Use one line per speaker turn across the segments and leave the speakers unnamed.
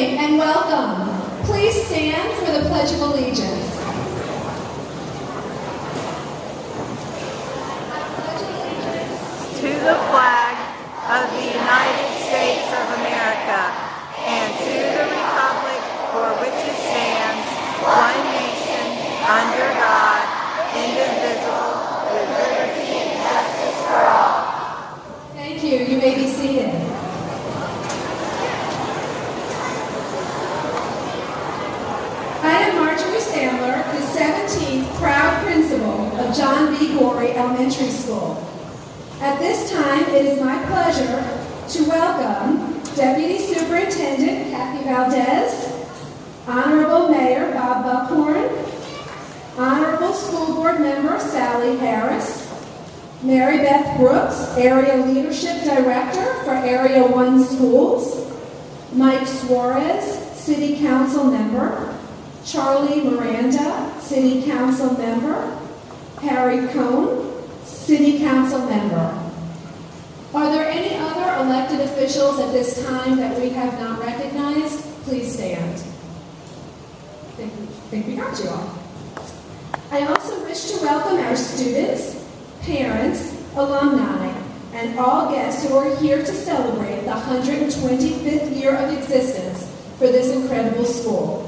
morning and welcome. Please stand for the Pledge of Allegiance.
To the flag of the United States of America and to the republic for which it stands, one nation, under God, indivisible, with liberty and justice for all.
Thank you. You may be seated. I am Marjorie Sandler, the 17th proud principal of John B. Gorrie Elementary School. At this time, it is my pleasure to welcome Deputy Superintendent Kathy Valdez, Honorable Mayor Bob Buckhorn, Honorable School Board Member Sally Harris, Mary Beth Brooks, Area Leadership Director for Area 1 Schools, Mike Suarez, City Council Member, Charlie Miranda, City Council Member, Harry Cohn, City Council Member. Are there any other elected officials at this time that we have not recognized? Please stand. I think we got you all. I also wish to welcome our students, parents, alumni, and all guests who are here to celebrate the 125th year of existence for this incredible school.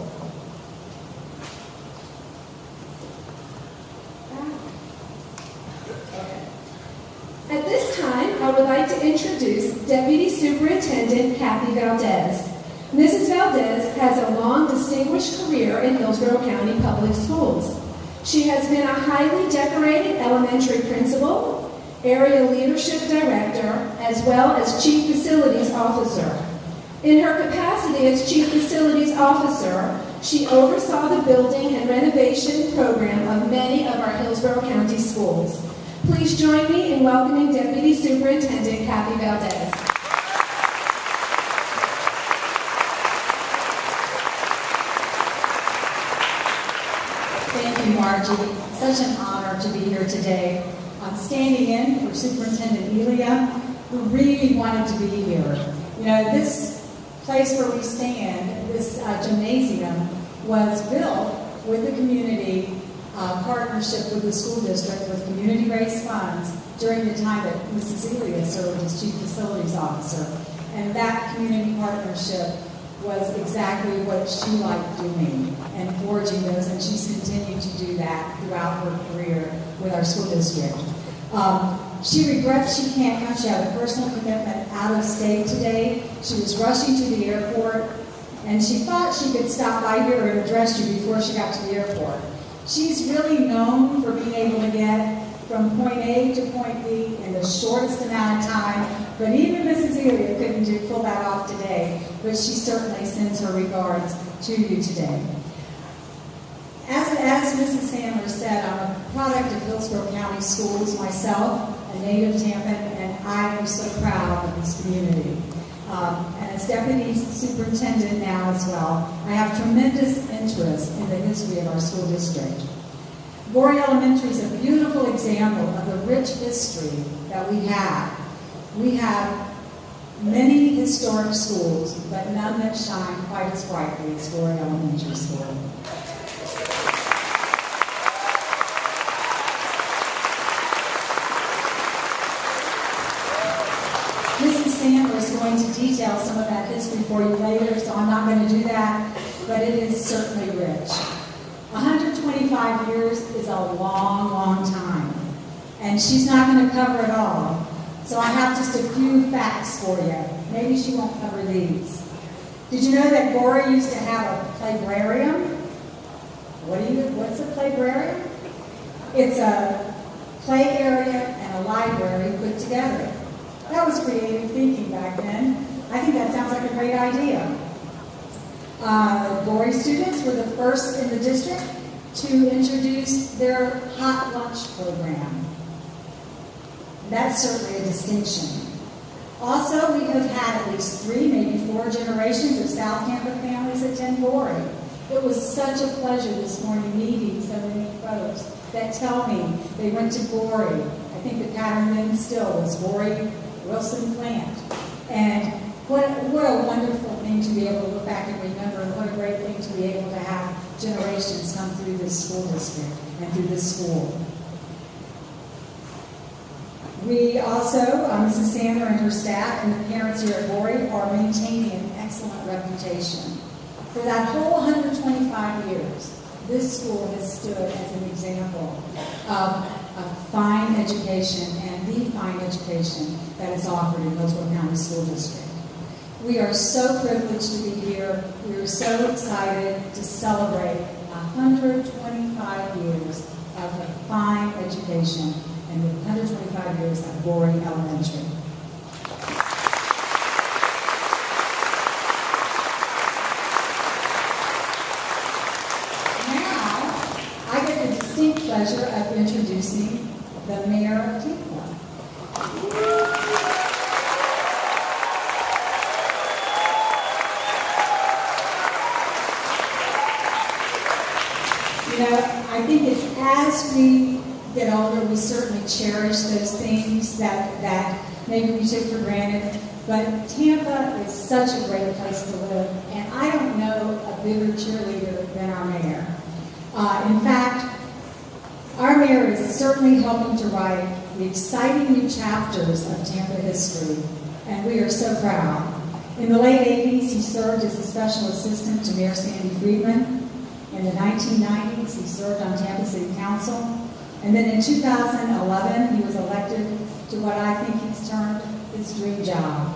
At this time, I would like to introduce Deputy Superintendent Kathy Valdez. Mrs. Valdez has a long, distinguished career in Hillsborough County Public Schools. She has been a highly decorated elementary principal, area leadership director, as well as chief facilities officer. In her capacity as chief facilities officer, she oversaw the building and renovation program of many of our Hillsborough County schools. Please join me in welcoming Deputy Superintendent Kathy Valdez.
Thank you, Margie. Such an honor to be here today. I'm standing in for Superintendent Elia, who really wanted to be here. You know, this place where we stand, this gymnasium, was built with the community partnership with the school district with community-raised funds during the time that Mrs. Elia served as Chief Facilities Officer. And that community partnership was exactly what she liked doing and forging those, and she's continued to do that throughout her career with our school district. She regrets she can't come. She had a personal commitment out of state today. She was rushing to the airport, and she thought she could stop by here and address you before she got to the airport. She's really known for being able to get from point A to point B in the shortest amount of time, but even Mrs. Elia couldn't pull that off today, but she certainly sends her regards to you today. As Mrs. Sandler said, I'm a product of Hillsborough County Schools myself, a native Tampa, and I am so proud of this community. And as Deputy Superintendent now as well, I have tremendous interest in the history of our school district. Gorrie Elementary is a beautiful example of the rich history that we have. We have many historic schools, but none that shine quite as brightly as Gorrie Elementary School. Mrs. Sandler is going to detail some of that history for you later, so I'm not going to do that, but it is certainly rich. 125 years is a long, long time, and she's not going to cover it all. So I have just a few facts for you. Maybe she won't cover these. Did you know that Gorrie used to have a playbrarium? What's a playbrarium? It's a play area and a library put together. That was creative thinking back then. I think that sounds like a great idea. Gorrie students were the first in the district to introduce their hot lunch program. That's certainly a distinction. Also, we have had at least 3, maybe 4 generations of South Tampa families attend Gorrie. It was such a pleasure this morning meeting so many folks that tell me they went to Gorrie. I think the pattern then still was Gorrie Wilson Plant. And what a wonderful thing to be able to look back and remember, and what a great thing to be able to have generations come through this school district and through this school. We also, Mrs. Sandler and her staff and the parents here at Gorrie are maintaining an excellent reputation. For that whole 125 years, this school has stood as an example of a fine education and the fine education that is offered in Hillsborough County School District. We are so privileged to be here. We are so excited to celebrate 125 years of a fine education and 125 years at Gorrie Elementary. Pleasure of introducing the Mayor of Tampa. You know, I think it's as we get older, we certainly cherish those things that maybe we took for granted. But Tampa is such a great place to live, and I don't know a bigger cheerleader than our mayor. In fact, our mayor is certainly helping to write the exciting new chapters of Tampa history, and we are so proud. In the late 80s, he served as a special assistant to Mayor Sandy Friedman. In the 1990s, he served on Tampa City Council. And then in 2011, he was elected to what I think he's termed his dream job.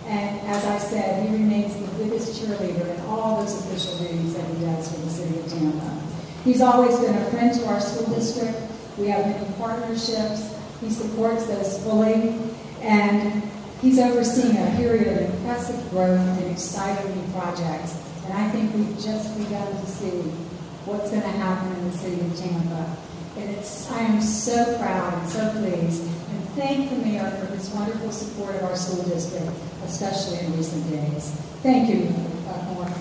And as I said, he remains the biggest cheerleader in all those official duties that he does for the city of Tampa. He's always been a friend to our school district. We have many partnerships. He supports those fully. And he's overseeing a period of impressive growth and exciting new projects. And I think we've just begun to see what's going to happen in the city of Tampa. And I am so proud and so pleased. And thank the mayor for his wonderful support of our school district, especially in recent days. Thank you, Maura.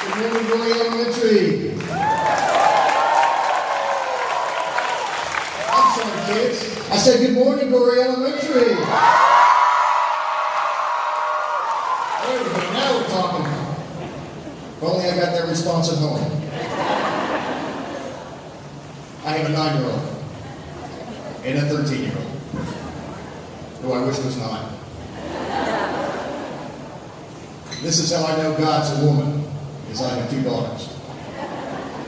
Good morning, Gorrie Elementary. I'm sorry, kids. I said good morning, Gorrie Elementary. There we go. Now we're talking. If only I got that response at home. I have a 9-year-old and a 13-year-old, who I wish was 9. This is how I know God's a woman, because I have 2 daughters.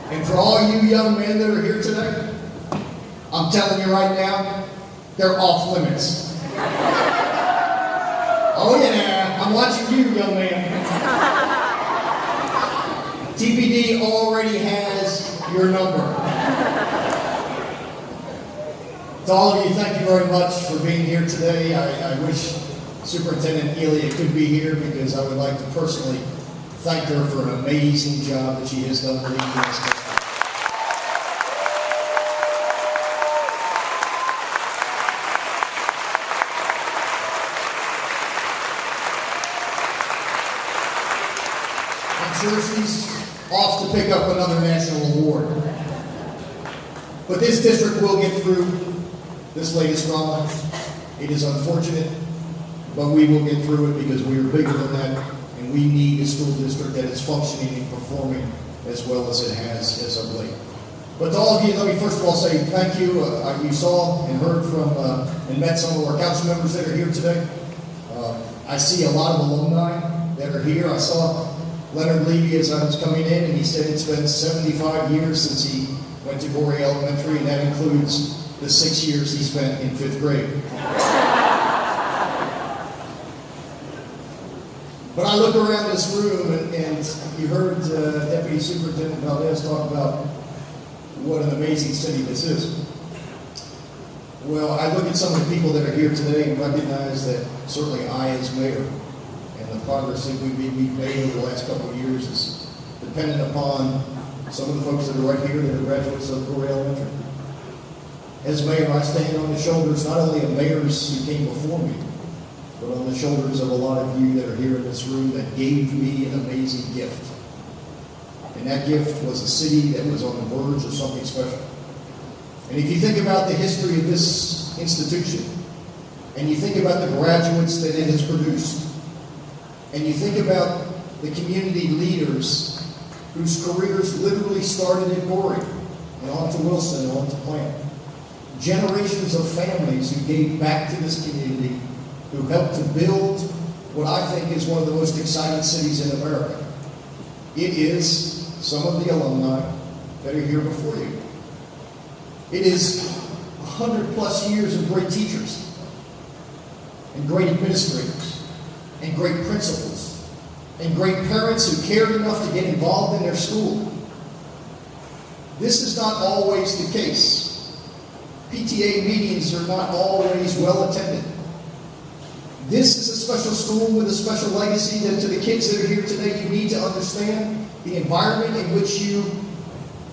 And for all you young men that are here today, I'm telling you right now, they're off limits. Oh yeah, I'm watching you, young man. TPD already has your number. To all of you, thank you very much for being here today. I wish Superintendent Elia could be here, because I would like to personally thank her for an amazing job that she has done leading us. I'm sure she's off to pick up another national award. But this district will get through this latest drama. It is unfortunate, but we will get through it, because we are bigger than that, and we need a school district that is functioning and performing as well as it has as of late. But to all of you, let me first of all say thank you. You saw and heard from and met some of our council members that are here today. I see a lot of alumni that are here. I saw Leonard Levy as I was coming in, and he said it's been 75 years since he went to Gorrie Elementary, and that includes the 6 years he spent in 5th grade. But I look around this room, and you heard Deputy Superintendent Valdez talk about what an amazing city this is. Well, I look at some of the people that are here today and recognize that certainly I, as mayor, and the progress that we've made over the last couple of years is dependent upon some of the folks that are right here that are graduates of Gorrie Elementary. As mayor, I stand on the shoulders not only of mayors who came before me, but on the shoulders of a lot of you that are here in this room that gave me an amazing gift. And that gift was a city that was on the verge of something special. And if you think about the history of this institution, and you think about the graduates that it has produced, and you think about the community leaders whose careers literally started in Gorrie and on to Wilson and on to Plant, generations of families who gave back to this community, who helped to build what I think is one of the most exciting cities in America. It is some of the alumni that are here before you. It is 100+ years of great teachers and great administrators and great principals and great parents who cared enough to get involved in their school. This is not always the case. PTA meetings are not always well attended. This is a special school with a special legacy that to the kids that are here today, you need to understand the environment in which you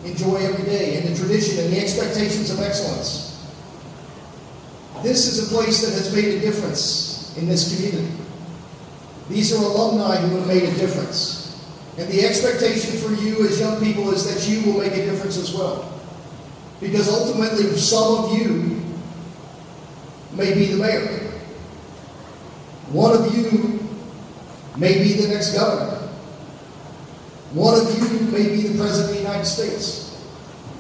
enjoy every day and the tradition and the expectations of excellence. This is a place that has made a difference in this community. These are alumni who have made a difference. And the expectation for you as young people is that you will make a difference as well. Because ultimately, some of you may be the mayor. One of you may be the next governor. One of you may be the President of the United States.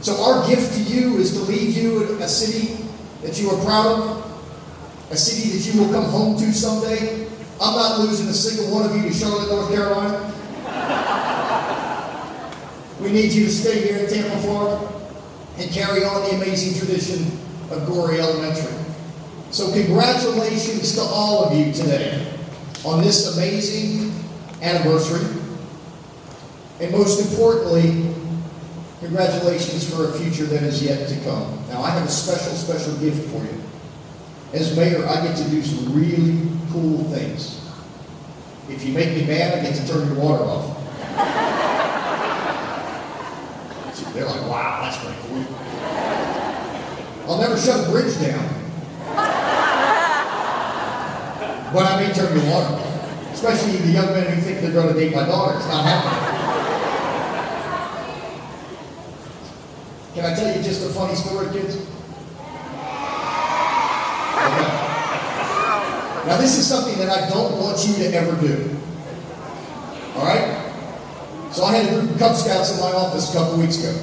So our gift to you is to leave you in a city that you are proud of, a city that you will come home to someday. I'm not losing a single one of you to Charlotte, North Carolina. We need you to stay here in Tampa, Florida, and carry on the amazing tradition of Gorrie Elementary. So congratulations to all of you today on this amazing anniversary. And most importantly, congratulations for a future that is yet to come. Now, I have a special gift for you. As mayor, I get to do some really cool things. If you make me mad, I get to turn your water off. They're like, wow, that's pretty cool. I'll never shut a bridge down. But I may turn your water off. Especially the young men who think they're going to date my daughter. It's not happening. Can I tell you just a funny story, kids? Okay. Now, this is something that I don't want you to ever do. All right? So I had a group of Cub Scouts in my office a couple weeks ago.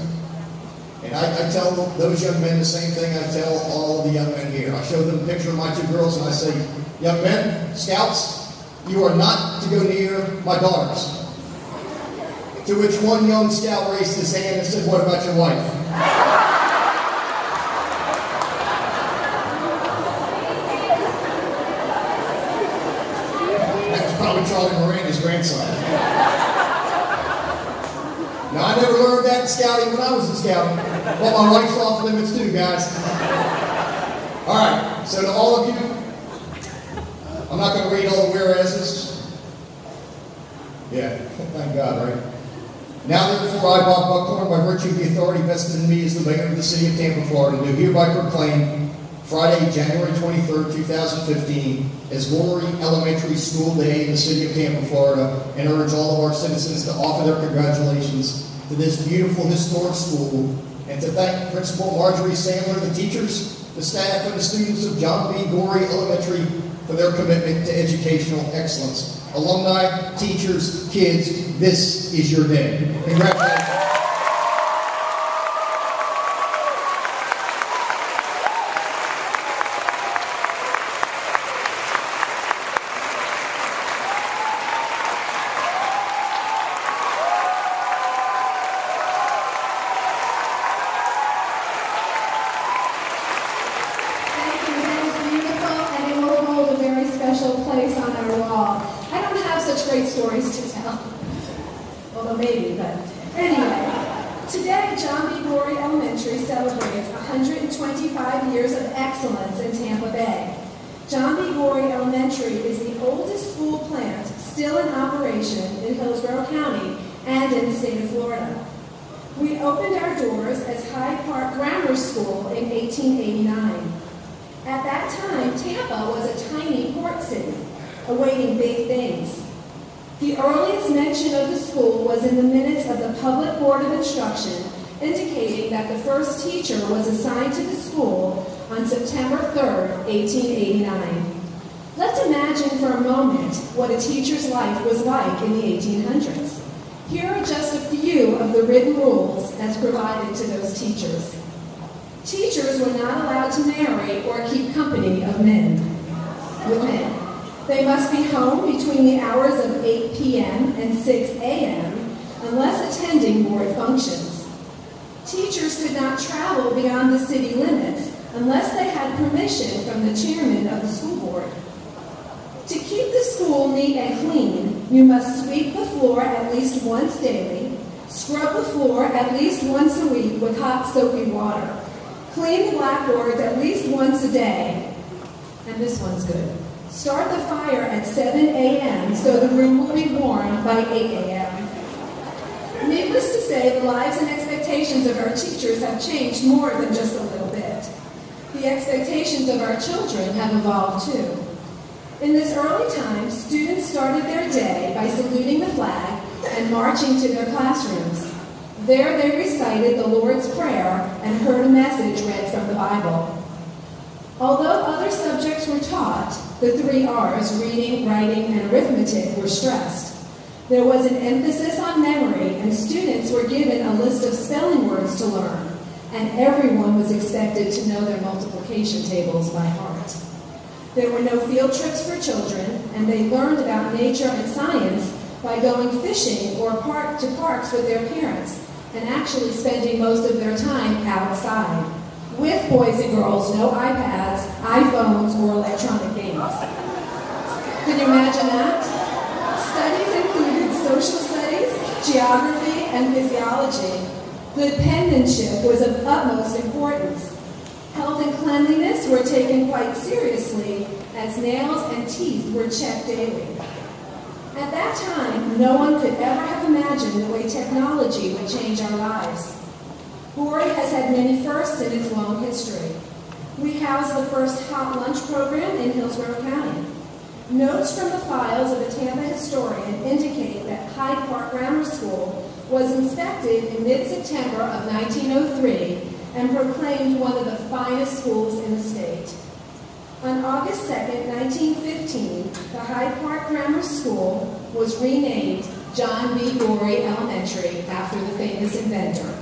And I tell those young men the same thing I tell all the young men here. I show them a picture of my two girls and I say, young men, Scouts, you are not to go near my daughters. To which one young Scout raised his hand and said, what about your wife? That was probably Charlie Miranda's grandson. Now, I never learned that in scouting when I was in scouting, but my wife's off limits too, guys. All right, so to all of you, I'm not going to read all the whereases. Yeah, thank God, right? Now, therefore, I, Bob Buckhorn, by virtue of the authority vested in me as the mayor of the city of Tampa, Florida, do hereby proclaim Friday, January 23rd, 2015, as Gorrie Elementary School Day in the city of Tampa, Florida, and urge all of our citizens to offer their congratulations to this beautiful historic school, and to thank Principal Marjorie Sandler, the teachers, the staff, and the students of John B. Gorrie Elementary for their commitment to educational excellence. Alumni, teachers, kids, this is your day. Congratulations.
Place on our wall. I don't have such great stories to tell. Although maybe, but anyway. Today, John B. Gorrie Elementary celebrates 125 years of excellence in Tampa Bay. John B. Gorrie Elementary is the oldest school plant still in operation in Hillsborough County and in the state of Florida. We opened our doors as Hyde Park Grammar School in 1889. At that time, Tampa was a tiny port city, awaiting big things. The earliest mention of the school was in the minutes of the Public Board of Instruction indicating that the first teacher was assigned to the school on September 3rd, 1889. Let's imagine for a moment what a teacher's life was like in the 1800s. Here are just a few of the written rules as provided to those teachers. Teachers were not allowed to marry or keep company with men. They must be home between the hours of 8 p.m. and 6 a.m. unless attending board functions. Teachers could not travel beyond the city limits unless they had permission from the chairman of the school board. To keep the school neat and clean, you must sweep the floor at least once daily, scrub the floor at least once a week with hot soapy water, clean the blackboards at least once a day, and this one's good. Start the fire at 7 a.m. so the room will be warm by 8 a.m. Needless to say, the lives and expectations of our teachers have changed more than just a little bit. The expectations of our children have evolved too. In this early time, students started their day by saluting the flag and marching to their classrooms. There they recited the Lord's Prayer and heard a message read from the Bible. Although other subjects were taught, the 3 R's, reading, writing, and arithmetic, were stressed. There was an emphasis on memory, and students were given a list of spelling words to learn, and everyone was expected to know their multiplication tables by heart. There were no field trips for children, and they learned about nature and science by going fishing or to parks with their parents, and actually spending most of their time outside, with boys and girls, no iPads, iPhones, or electronic games. Can you imagine that? Studies included social studies, geography, and physiology. Good penmanship was of utmost importance. Health and cleanliness were taken quite seriously, as nails and teeth were checked daily. At that time, no one could ever have imagined the way technology would change our lives. Gorrie has had many firsts in its long history. We housed the first hot lunch program in Hillsborough County. Notes from the files of a Tampa historian indicate that Hyde Park Grammar School was inspected in mid-September of 1903 and proclaimed one of the finest schools in the state. On August 2, 1915, the Hyde Park Grammar School was renamed John B. Gorrie Elementary after the famous inventor.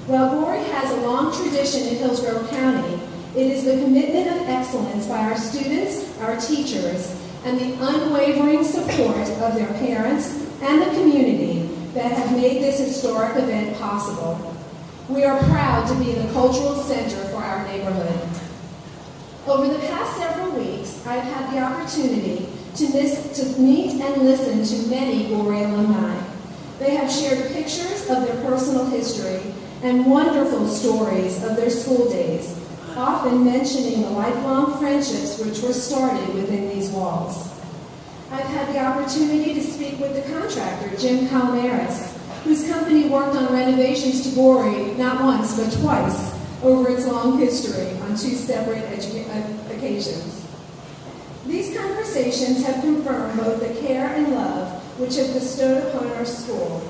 While Gorrie has a long tradition in Hillsborough County, it is the commitment of excellence by our students, our teachers, and the unwavering support of their parents and the community that have made this historic event possible. We are proud to be the cultural center for our neighborhood. Over the past several weeks, I've had the opportunity to meet and listen to many Gorrie alumni. They have shared pictures of their personal history and wonderful stories of their school days, often mentioning the lifelong friendships which were started within these walls. I've had the opportunity to speak with the contractor, Jim Calmaris, whose company worked on renovations to Gorrie not once but twice over its long history on 2 separate occasions. These conversations have confirmed both the care and love which have bestowed upon our school.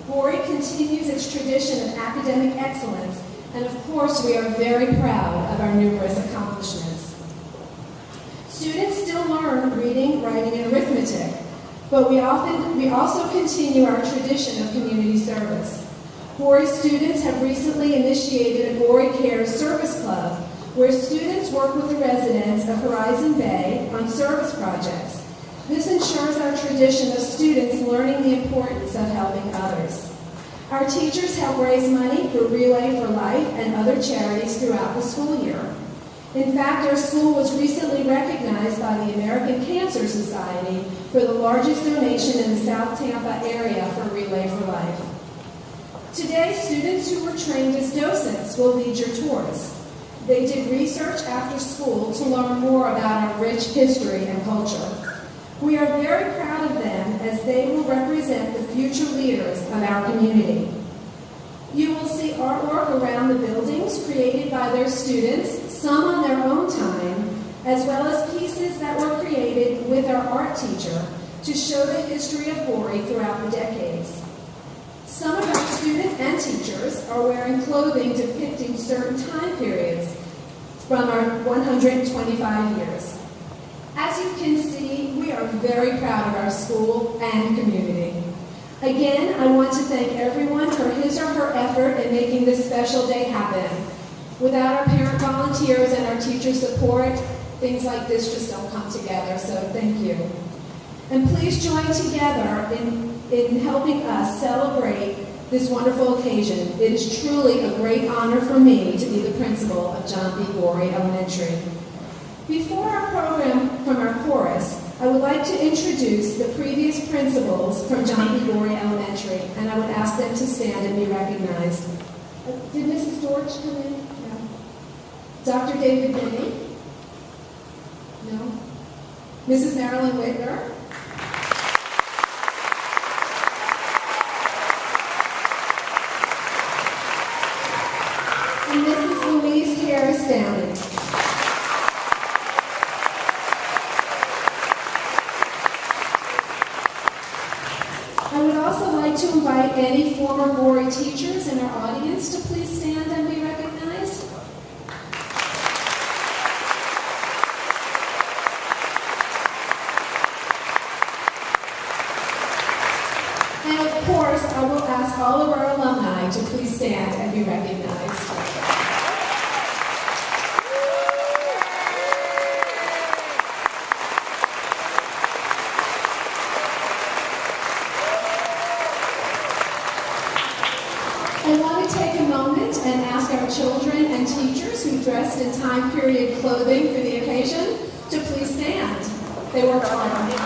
Gorrie continues its tradition of academic excellence, and of course we are very proud of our numerous accomplishments. Students still learn reading, writing, and arithmetic, but we also continue our tradition of community service. Gorrie students have recently initiated a Gorrie Cares Service Club, where students work with the residents of Horizon Bay on service projects. This ensures our tradition of students learning the importance of helping others. Our teachers help raise money for Relay for Life and other charities throughout the school year. In fact, our school was recently recognized by the American Cancer Society for the largest donation in the South Tampa area for Relay for Life. Today, students who were trained as docents will lead your tours. They did research after school to learn more about our rich history and culture. We are very proud of them as they will represent the future leaders of our community. You will see artwork around the buildings created by their students, some on their own time, as well as pieces that were created with our art teacher to show the history of Gorrie throughout the decades. Some of our students and and teachers are wearing clothing depicting certain time periods from our 125 years. As you can see, we are very proud of our school and community. Again, I want to thank everyone for his or her effort in making this special day happen. Without our parent volunteers and our teacher support, things like this just don't come together, so thank you. And please join together in helping us celebrate this wonderful occasion. It is truly a great honor for me to be the principal of John B. Gorrie Elementary. Before our program from our chorus, I would like to introduce the previous principals from John B. Gorrie Elementary, and I would ask them to stand and be recognized. Did Mrs. George come in? No. Dr. David Binney? No. Mrs. Marilyn Whitner? And Mrs. Louise Harris Downing. I would also like to invite any former Gorrie teachers in our audience to please stand and be recognized. And of course, I will ask all of our alumni to please stand and be recognized. I want to take a moment and ask our children and teachers who dressed in time period clothing for the occasion to please stand. They worked hard on it.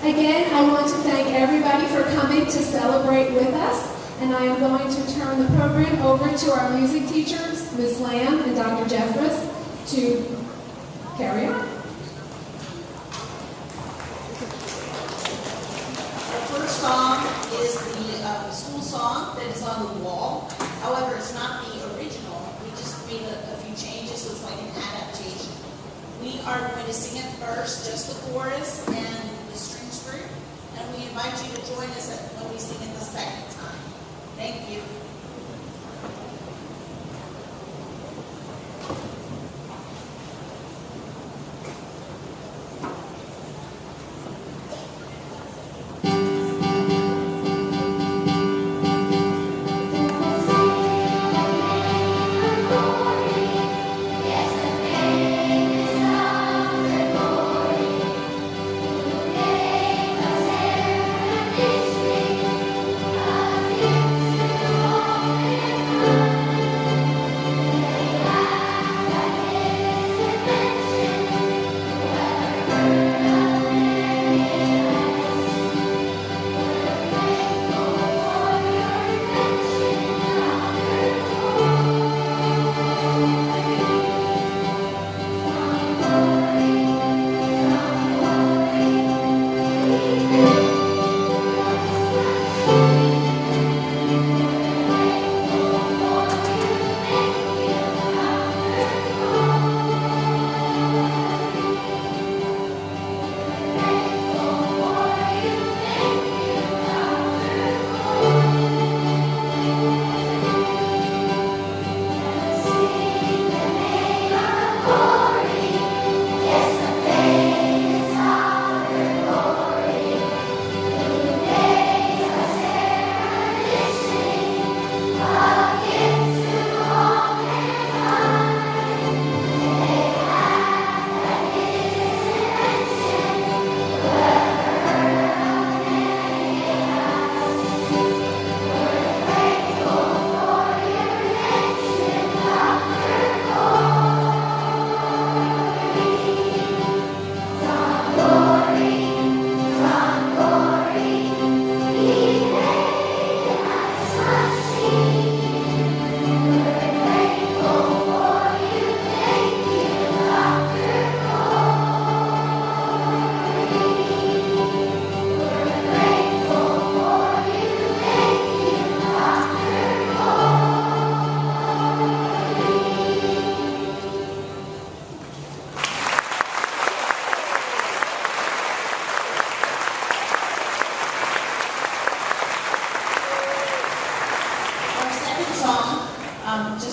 Again, I want to thank everybody for coming to celebrate with us, and I am going to turn the program over to our music teachers, Ms. Lamb and Dr. Jeffress, to carry on.
The first song is the school song that is on the wall. However, it's not the original. We just made a few changes, so it's like an adaptation. We are going to sing it first, just the chorus and the strings group, and we invite you to join us when we sing it the second time. Thank you.
Oh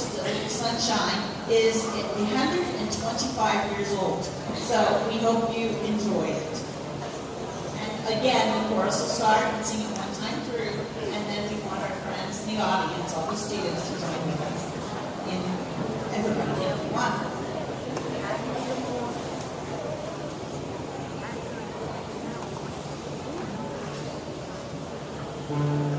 just sunshine, is 125 years old. So we hope you enjoy it. And again, the chorus will start and sing it one time through, and then we want our friends in the audience, all the students, to join with us in everybody if you want.
Thank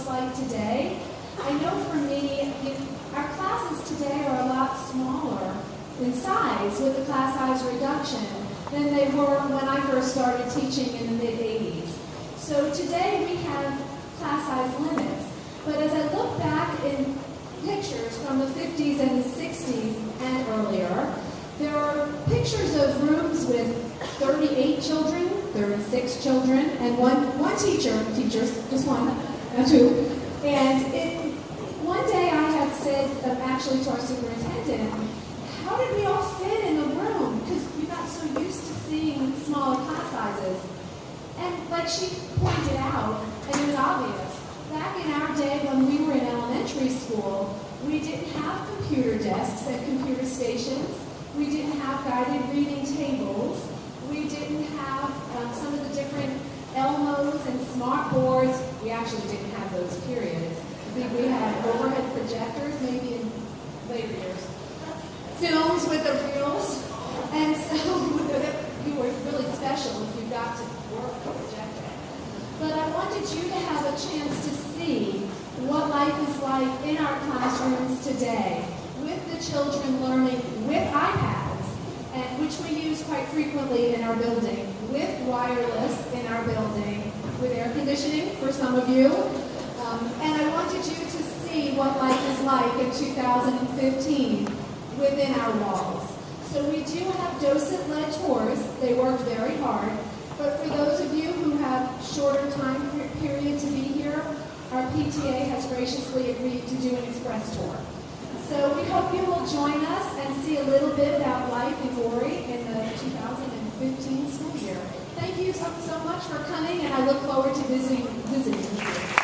looks like today. I know for me, our classes today are a lot smaller in size with the class size reduction than they were when I first started teaching in the mid-'80s. So today we have class size limits, but as I look back in pictures from the 50s and the 60s and earlier, there are pictures of rooms with 38 children, 36 children, and one teachers, just one, not two. And one day I had said, actually to our superintendent, how did we all fit in the room? Because we got so used to seeing smaller class sizes. And like she pointed out, and it was obvious, back in our day when we were in elementary school, we didn't have computer desks and computer stations. We didn't have guided reading tables. We didn't have some of the different Elmos and smart boards. We actually didn't have those, period. I think we had overhead projectors, maybe in later years. Films with the reels. And so you were really special if you got to work a projector. But I wanted you to have a chance to see what life is like in our classrooms today, with the children learning with iPads, and which we use quite frequently in our building, with wireless in our building, with air conditioning for some of you. And I wanted you to see what life is like in 2015 within our walls. So we do have docent-led tours. They worked very hard. But for those of you who have shorter time period to be here, our PTA has graciously agreed to do an express tour. So we hope you will join us and see a little bit about life in Gorrie in the 2015 school year. Thank you so much for coming, and I look forward to visiting with you.